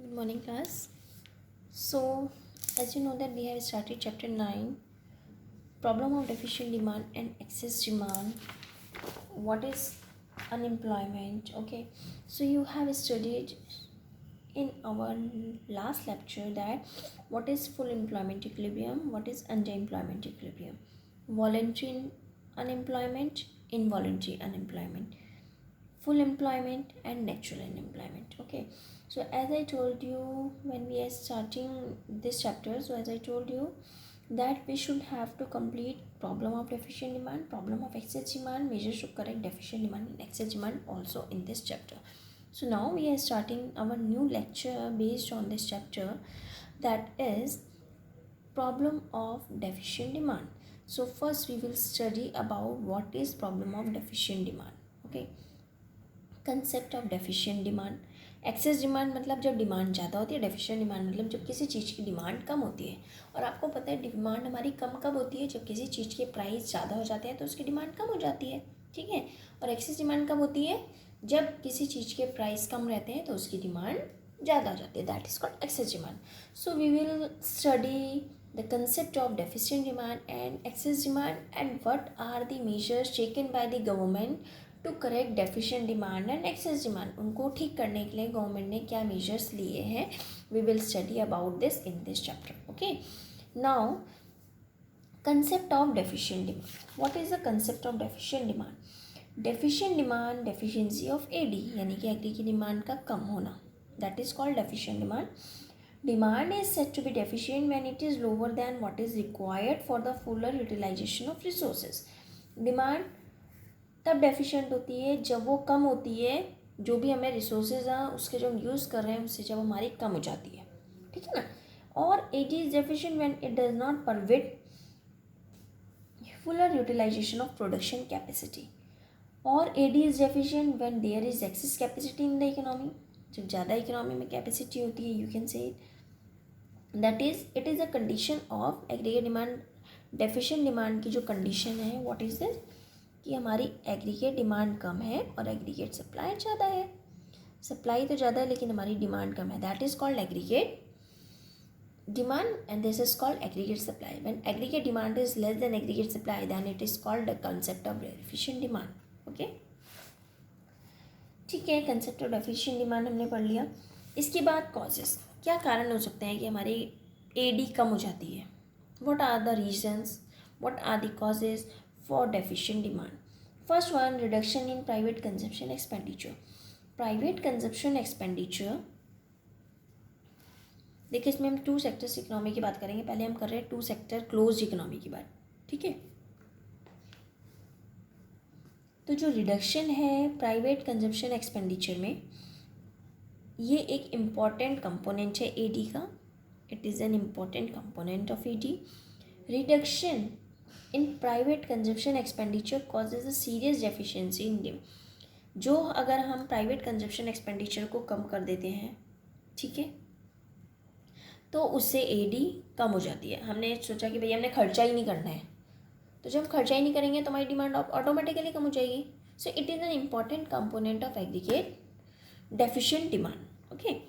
Good morning, class. So, as you know that we have started chapter 9, problem of deficient demand and excess demand. What is unemployment? Okay, so you have studied in our last lecture that what is full employment equilibrium, what is underemployment equilibrium, voluntary unemployment, involuntary unemployment, full employment and natural unemployment. Okay, so as I told you when we are starting this chapter, so as I told you that we should have to complete problem of deficient demand, problem of excess demand, measures to correct deficient demand and excess demand also in this chapter. So now we are starting our new lecture based on this chapter, that is problem of deficient demand. So first we will study about what is problem of deficient demand. Okay, concept of deficient demand. Excess demand मतलब जब demand ज़्यादा होती है, deficient demand मतलब जब किसी चीज़ की demand कम होती है. और आपको पता है डिमांड हमारी कम कब होती है, जब किसी चीज़ के प्राइस ज़्यादा हो जाते हैं तो उसकी डिमांड कम हो जाती है. ठीक है. और एक्सेस डिमांड कब होती है, जब किसी चीज़ के प्राइस कम रहते हैं तो उसकी डिमांड ज़्यादा हो जाती है. That is called excess demand. So we will study the concept of deficient demand and excess demand and what are the measures taken by the government to correct deficient demand and excess demand. उनको ठीक करने के लिए government ने क्या measures लिए हैं, we will study about this in this chapter. Okay, now concept of deficient demand. What is the concept of deficient demand? Deficient demand, deficiency of AD यानी कि एग्री की डिमांड का कम होना, that is called deficient demand. Demand is said to be deficient when it is lower than what is required for the fuller utilization of resources. Demand तब deficient होती है जब वो कम होती है, जो भी हमें रिसोर्सेज हैं उसके जो हम यूज़ कर रहे हैं उससे जब हमारी कम हो जाती है. ठीक है ना. और it is deficient when it does not permit fuller utilization of production capacity. और AD is deficient when there is excess capacity in the economy. जब ज़्यादा इकोनॉमी में कैपेसिटी होती है, you can say that is it is a condition of aggregate demand. Deficient demand की जो condition है what is this, कि हमारी एग्रीगेट डिमांड कम है और एग्रीगेट सप्लाई ज़्यादा है. सप्लाई तो ज़्यादा है लेकिन हमारी डिमांड कम है. That is called aggregate demand and this is called aggregate supply. When aggregate demand is less than aggregate supply then it is called the concept of deficient demand. Okay, ठीक है. Concept of deficient demand हमने पढ़ लिया. इसके बाद causes, क्या कारण हो सकते हैं कि हमारी एडी कम हो जाती है. What are the reasons, what are the causes for deficient demand. First one, reduction in private consumption expenditure. Private consumption expenditure, देखिए इसमें हम 2 सेक्टर्स इकोनॉमी की बात करेंगे. पहले हम कर रहे हैं 2 सेक्टर क्लोज इकोनॉमी की बात. ठीक है. तो जो रिडक्शन है प्राइवेट कंजम्पशन एक्सपेंडिचर में, ये एक इम्पॉर्टेंट कंपोनेंट है एडी का. It is an important component of AD. Reduction in private consumption expenditure causes a serious deficiency in demand. जो अगर हम प्राइवेट कंजम्पशन एक्सपेंडिचर को कम कर देते हैं, ठीक है, तो उससे एडी कम हो जाती है. हमने सोचा कि भैया हमने खर्चा ही नहीं करना है, तो जब हम खर्चा ही नहीं करेंगे तो हमारी डिमांड ऑटोमेटिकली कम हो जाएगी. So it is an important component of aggregate deficient demand. Okay,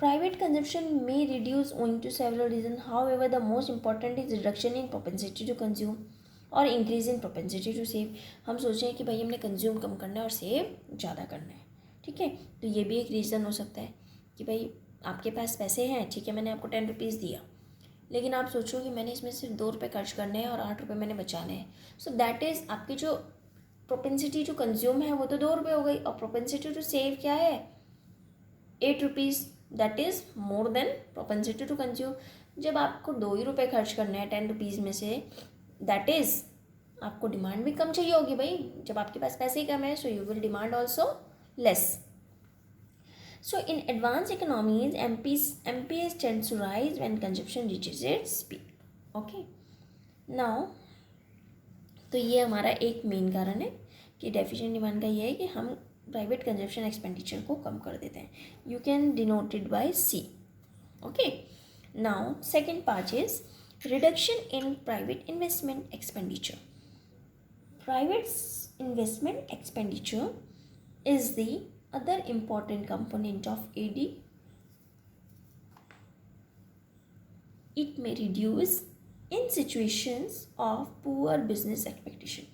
private consumption may reduce owing to several reasons. However, the most important is reduction in propensity to consume और increase in propensity to save. हम सोच रहे हैं कि भाई हमने consume कम करना है और सेव ज़्यादा करना है. ठीक है, तो ये भी एक रीज़न हो सकता है कि भाई आपके पास पैसे हैं, ठीक है, मैंने आपको 10 रुपीज़ दिया, लेकिन आप सोचो कि मैंने इसमें सिर्फ 2 रुपये खर्च करने हैं और 8 रुपये मैंने बचाने हैं. सो दैट इज़ आपकी जो प्रोपेंसिटी टू कंज्यूम है वो तो 2 रुपये हो गई, और प्रोपेंसिटी टू सेव क्या है, 8 rupees. That is more than propensity to consume. जब आपको 2 ही रुपये खर्च करने हैं 10 रुपीज़ में से, दैट इज़ आपको डिमांड भी कम चाहिए होगी भाई. जब आपके पास पैसे ही कम है, so you will demand also less. So in advance economies MPS tends to rise when consumption reaches its peak. Okay, now तो ये हमारा एक मेन कारण है कि डेफिशिएंट डिमांड का ये है कि हम प्राइवेट कंजप्शन एक्सपेंडिचर को कम कर देते हैं. You can denote it by C. Okay, now second part is reduction in private investment expenditure. Private investment expenditure is the other important component of AD, it may reduce in situations of poor business expectation.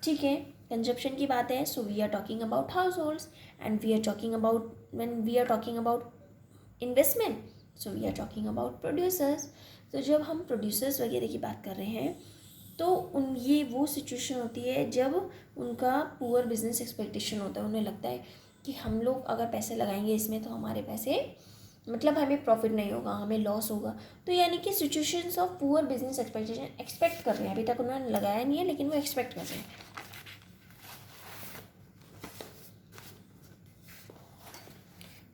ठीक है, consumption की बात है, so we are talking about households and we are talking about when we are talking about investment, so we are talking about producers. तो जब हम producers वगैरह की बात कर रहे हैं तो ये वो सिचुएशन होती है जब उनका पुअर बिजनेस एक्सपेक्टेशन होता है. उन्हें लगता है कि हम लोग अगर पैसे लगाएंगे इसमें तो हमारे पैसे मतलब हमें प्रॉफिट नहीं होगा, हमें लॉस होगा. तो यानी कि situations of poor business expectation expect कर रहे हैं. अभी तक उन्होंने लगाया नहीं है लेकिन वो एक्सपेक्ट कर रहे हैं.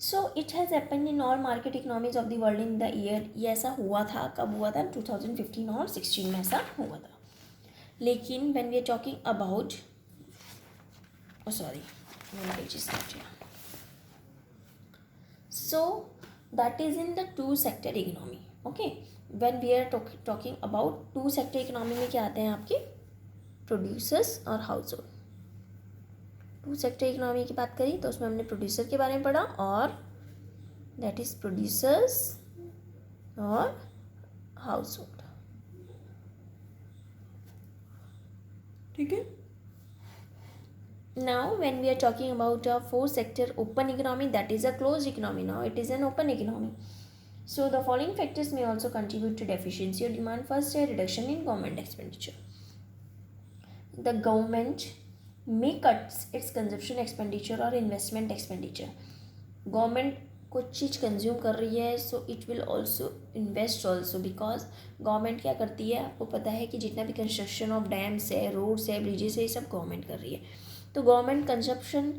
So it has happen in all market economies of the world in the year. ये ऐसा हुआ था, कब हुआ था? 2015 और 16 में ऐसा हुआ था. लेकिन when we are talking about sorry मैंने पेजेस नोट किया. So that is in the two sector economy. Okay, when we are talking about two sector economy में क्या आते हैं आपके? प्रोड्यूसर्स और household. Two sector economy की बात करी तो उसमें हमने प्रोड्यूसर के बारे में पढ़ा और दैट इज प्रोड्यूसर्स और हाउस होल्ड. ठीक है. Now when we are talking about a four sector open economy, that is a closed economy. Now it is an open economy. So the following factors may also contribute to deficiency of demand. First है reduction in government expenditure. The government may cut its consumption expenditure or investment expenditure. Government कुछ चीज़ consume कर रही है so it will also invest also, because government क्या करती है आपको पता है कि जितना भी कंस्ट्रक्शन ऑफ डैम्स है, रोड्स है, ब्रिजेस है, ये सब गवर्नमेंट कर रही है. तो गवर्नमेंट कंजप्शन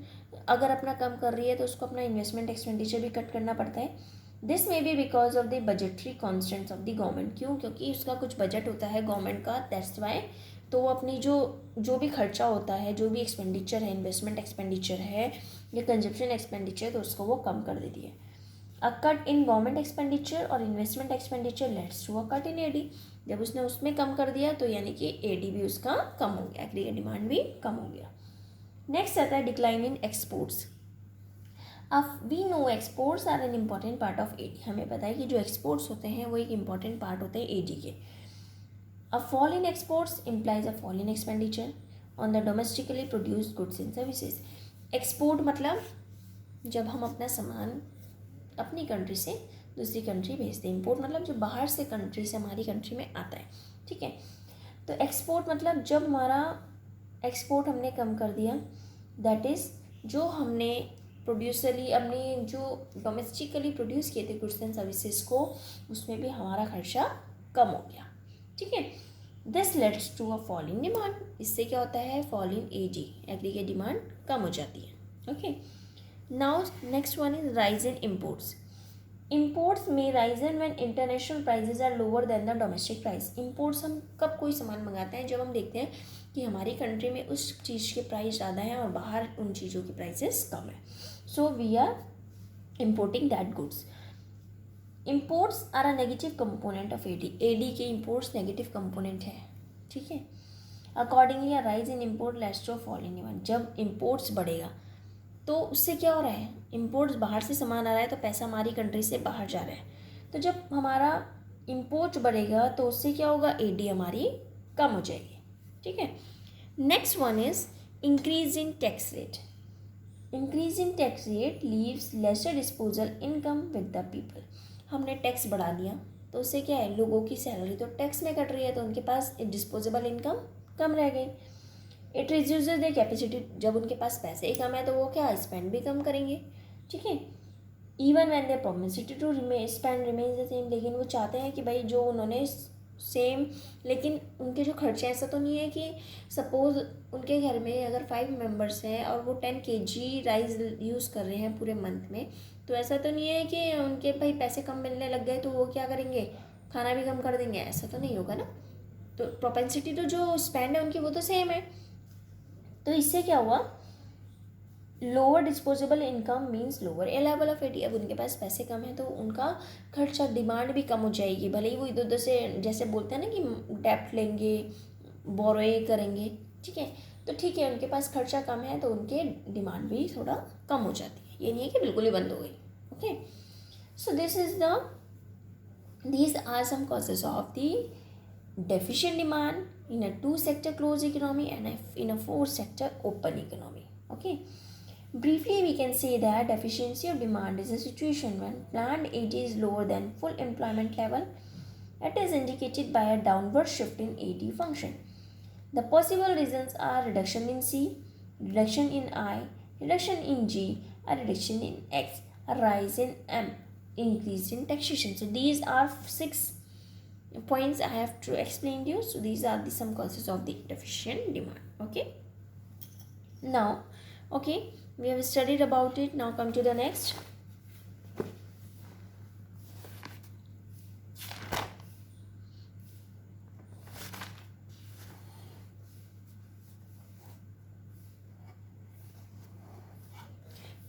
अगर अपना कम कर रही है तो उसको अपना इन्वेस्टमेंट एक्सपेंडिचर भी कट करना पड़ता है. This may be because of the budgetary constants of the government. क्यों? क्योंकि उसका कुछ बजट होता है गवर्नमेंट का, दैट्स वाई. तो वो अपनी जो भी खर्चा होता है, जो भी एक्सपेंडिचर है, इन्वेस्टमेंट एक्सपेंडिचर है या कंजप्शन एक्सपेंडिचर, तो उसको वो कम कर देती है. A cut in government expenditure और investment expenditure leads to a cut in AD. जब उसने उसमें कम कर दिया तो यानी कि एडी भी उसका कम हो गया, एग्रीगेट डिमांड भी कम हो गया. नेक्स्ट आता है डिक्लाइन इन एक्सपोर्ट्स. अब we know exports are an important part of AD. हमें पता है कि जो एक्सपोर्ट्स होते हैं वो एक इम्पॉर्टेंट पार्ट होते हैं एडी के. A fall in exports implies a fall in expenditure on the domestically produced goods and services. Export मतलब जब हम अपना सामान अपनी कंट्री से दूसरी कंट्री भेजते हैं. इम्पोर्ट मतलब जो बाहर से कंट्री से हमारी कंट्री में आता है. ठीक है. तो एक्सपोर्ट मतलब जब हमारा एक्सपोर्ट हमने कम कर दिया, दैट इज़ जो हमने प्रोड्यूसरली अपनी जो डोमेस्टिकली प्रोड्यूस किए थे गुड्स एंड सर्विसेज को, उसमें भी हमारा खर्चा कम हो गया. ठीक है. This leads to a fall in demand. इससे क्या होता है? Fall in AD, aggregate demand कम हो जाती है. Okay. Now next one is rise in imports. Imports में risen when international prices are lower than the domestic price. Imports हम कब कोई सामान मंगाते हैं? जब हम देखते हैं कि हमारी कंट्री में उस चीज़ के प्राइस ज़्यादा हैं और बाहर उन चीज़ों की प्राइसेस कम है. So we are importing that goods. Imports are a negative component of AD. AD के इम्पोर्ट्स नेगेटिव कंपोनेंट है. ठीक है. Accordingly a rise in import leads to fall in demand. जब इम्पोर्ट्स बढ़ेगा तो उससे क्या हो रहा है? इम्पोर्ट्स बाहर से सामान आ रहा है तो पैसा हमारी कंट्री से बाहर जा रहा है. तो जब हमारा इम्पोर्ट बढ़ेगा तो उससे क्या होगा? एडी हमारी कम हो जाएगी. ठीक है. Next one is increase in tax rate. Increase in tax rate leaves lesser disposal income with the people. हमने टैक्स बढ़ा दिया तो उससे क्या है? लोगों की सैलरी तो टैक्स में कट रही है तो उनके पास डिस्पोजेबल इनकम कम रह गई. It reduces their capacity. जब उनके पास पैसे ही कम है तो वो क्या स्पेंड भी कम करेंगे. ठीक है. Even when there propensity to spend remains the same. लेकिन वो चाहते हैं कि भाई जो उन्होंने सेम, लेकिन उनके जो खर्चे ऐसा तो नहीं है कि सपोज उनके घर में अगर 5 मेंबर्स हैं और वो 10 kg राइस यूज़ कर रहे हैं पूरे मंथ में, तो ऐसा तो नहीं है कि उनके भाई पैसे कम मिलने लग गए तो वो क्या करेंगे? खाना भी कम कर देंगे. ऐसा तो नहीं होगा ना. तो प्रोपेंसिटी तो जो स्पेंड है उनकी वो तो सेम है. तो इससे क्या हुआ? Lower disposable income means lower level of AD. अब उनके पास पैसे कम है तो उनका खर्चा, डिमांड भी कम हो जाएगी. भले ही वो इधर उधर से जैसे बोलते हैं ना कि डेप्ट लेंगे, बोरोइंग करेंगे. ठीक है. तो ठीक है, उनके पास खर्चा कम है तो उनके डिमांड भी थोड़ा कम हो जाती है, ये नहीं है कि बिल्कुल ही बंद हो गई. Okay, so these are some causes of the deficient demand in a two sector closed economy and in a four sector open economy. Okay, briefly we can say that deficiency of demand is a situation when planned AD is lower than full employment level. It is indicated by a downward shift in AD function. The possible reasons are reduction in C, reduction in I, reduction in G, a reduction in X, a rise in M, increase in taxation. So these are 6 points I have to explain to you. So these are some causes of the deficient demand. Okay, now, okay, we have studied about it. Now come to the next.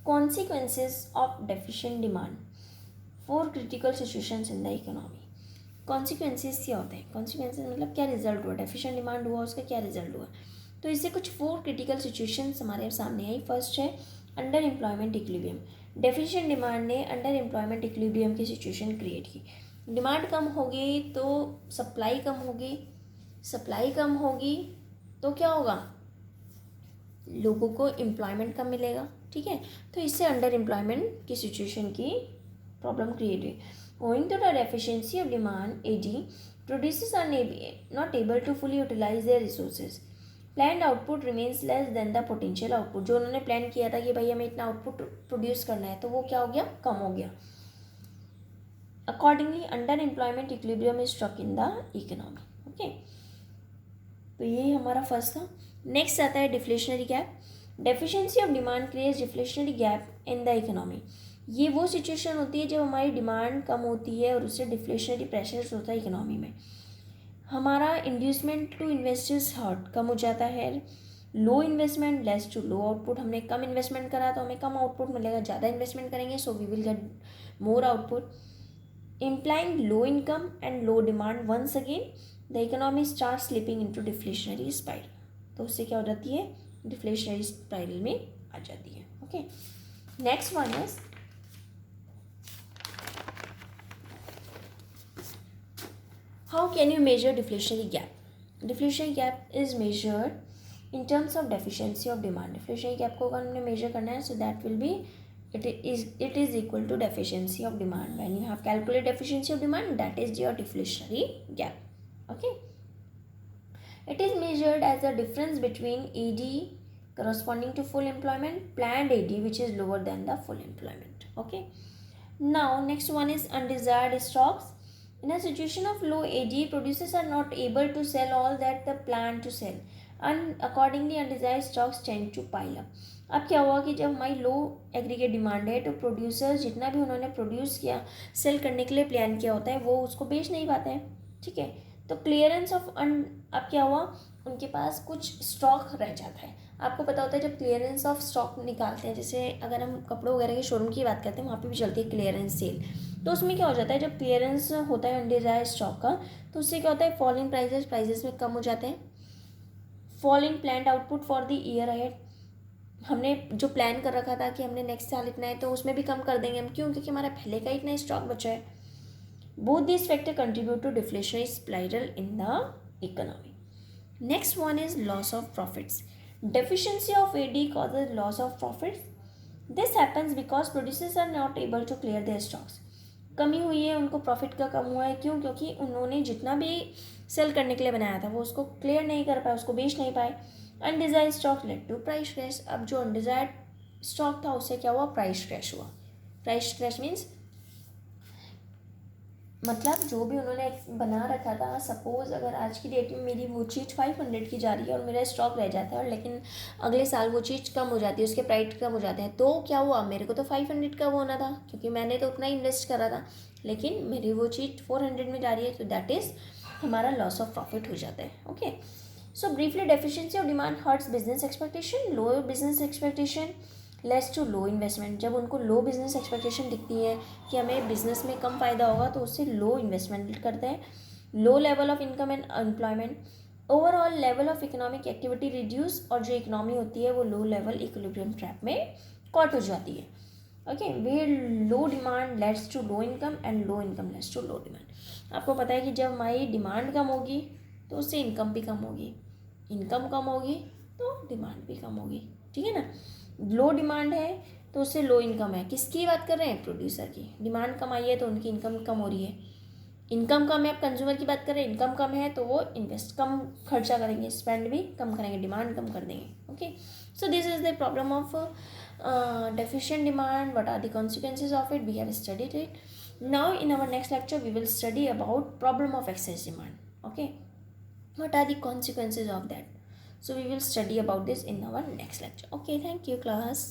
Consequences of deficient demand for critical situations in the economy. Consequences क्या होते हैं? Consequences मतलब क्या result हुआ, deficient demand हुआ उसका क्या result हुआ. तो इससे कुछ 4 क्रिटिकल सिचुएशंस हमारे सामने आई. फर्स्ट है under employment equilibrium. Deficient demand ने अंडर एम्प्लॉयमेंट इक्विलिब्रियम की सिचुएशन क्रिएट की. डिमांड कम होगी तो सप्लाई कम होगी, सप्लाई कम होगी तो क्या होगा, लोगों को एम्प्लॉयमेंट कम मिलेगा. ठीक है, तो इससे अंडर एम्प्लॉयमेंट की सिचुएशन की प्रॉब्लम क्रिएट हुई. Owing to the deficiency of demand, AD, producers are not able to fully utilize their resources. Planned output remains less than the potential output. जो उन्होंने प्लान किया था कि भाई हमें इतना आउटपुट प्रोड्यूस करना है, तो वो क्या हो गया, कम हो गया. Accordingly, under employment equilibrium is struck in the economy. Okay, तो ये हमारा फर्स्ट था. नेक्स्ट आता है deflationary gap. Deficiency of demand creates deflationary gap in the economy. ये वो सिचुएशन होती है जब हमारी डिमांड कम होती है और उससे डिफ्लेशनरी प्रेशर्स होता है इकोनॉमी में. हमारा इंड्यूसमेंट टू इन्वेस्टर्स हर्ट कम हो जाता है. Low investment leads to low output. हमने कम इन्वेस्टमेंट करा तो हमें कम आउटपुट मिलेगा. ज़्यादा इन्वेस्टमेंट करेंगे so we will get more output. Implying low income and low demand, once again the economy start slipping into deflationary spiral. तो उससे क्या हो जाती है, डिफ्लेशनरी स्पाइरल में आ जाती है. Okay, next one is how can you measure deflationary gap? Deflationary gap is measured in terms of deficiency of demand. Deflationary gap को अगर हमने measure करना है, so that will be it is equal to deficiency of demand. When you have calculated deficiency of demand, that is your deflationary gap. Okay, it is measured as the difference between AD corresponding to full employment, planned AD which is lower than the full employment. Okay, now next one is undesired stocks. In a situation of low AD, producers are not able to sell all that they plan to sell, and accordingly undesired stocks tend to pile up. अब क्या हुआ कि जब हमारी लो aggregate demand है तो producers जितना भी उन्होंने प्रोड्यूस किया, सेल करने के लिए प्लान किया होता है, वो उसको बेच नहीं पाते हैं. ठीक है, तो क्लियरेंस ऑफ अब क्या हुआ, उनके पास कुछ स्टॉक रह जाता है. आपको पता होता है जब क्लियरेंस ऑफ स्टॉक निकालते हैं, जैसे अगर हम कपड़ों वगैरह के शोरूम की बात करते हैं, वहाँ पे भी चलती है क्लियरेंस सेल. तो उसमें क्या हो जाता है, जब क्लियरेंस होता है अनडिजायर्ड स्टॉक का, तो उससे क्या होता है, फॉलिंग प्राइजेस में कम हो जाते हैं. Falling planned output for the year ahead. हमने जो प्लान कर रखा था कि हमने नेक्स्ट साल इतना है, तो उसमें भी कम कर देंगे हम. क्यों? क्योंकि हमारा पहले का इतना स्टॉक बचा है. Both this factor contribute to deflationary spiral in the economy. Next one is loss of profits. Deficiency of AD causes loss of profits. This happens because producers are not able to clear their stocks. कमी हुई है, उनको profit का कम हुआ है. क्यों? क्योंकि उन्होंने जितना भी सेल करने के लिए बनाया था वो उसको क्लियर नहीं कर पाए, उसको बेच नहीं पाए. Undesired stock led to price crash. अब जो अनडिजायर्ड स्टॉक था उससे क्या हुआ, प्राइस क्रैश हुआ. प्राइस क्रैश मीन्स मतलब जो भी उन्होंने बना रखा था, सपोज़ अगर आज की डेट में मेरी वो चीज़ 500 की जा रही है और मेरा स्टॉक रह जाता है, और लेकिन अगले साल वो चीज़ कम हो जाती है, उसके प्राइस कम हो जाते हैं, तो क्या हुआ, मेरे को तो 500 का वो होना था क्योंकि मैंने तो उतना ही इन्वेस्ट करा था, लेकिन मेरी वो चीज़ 400 में जा रही है, तो दैट इज़ हमारा लॉस ऑफ प्रॉफिट हो जाता है. Okay, so briefly deficiency of demand hurts business expectation. Low business expectation leads to low investment. जब उनको लो बिजनेस एक्सपेक्टेशन दिखती है कि हमें बिजनेस में कम फ़ायदा होगा, तो उससे लो इन्वेस्टमेंट करते हैं. Low level of income and employment. Overall level of economic activity reduce, और जो इकोनॉमी होती है वो लो लेवल इक्विलिब्रियम ट्रैप में कॉट हो जाती है. Okay, way low demand leads to low income and low income leads to low demand. आपको पता है कि जब हमारी डिमांड कम होगी तो उससे इनकम भी कम होगी, इनकम कम होगी तो डिमांड भी कम होगी. ठीक है ना. लो डिमांड है तो उससे लो इनकम है. किसकी बात कर रहे हैं? प्रोड्यूसर की. डिमांड कम आई है तो उनकी इनकम कम हो रही है. इनकम कम है, आप कंज्यूमर की बात कर रहे हैं, इनकम कम है तो वो इन्वेस्ट कम खर्चा करेंगे, स्पेंड भी कम करेंगे, डिमांड कम कर देंगे. Okay, so this is the problem of deficient demand. What are the consequences of it? We have studied it. Now in our next lecture we will study about problem of excess demand. Okay, what are the consequences of that? So we will study about this in our next lecture. Okay, thank you class.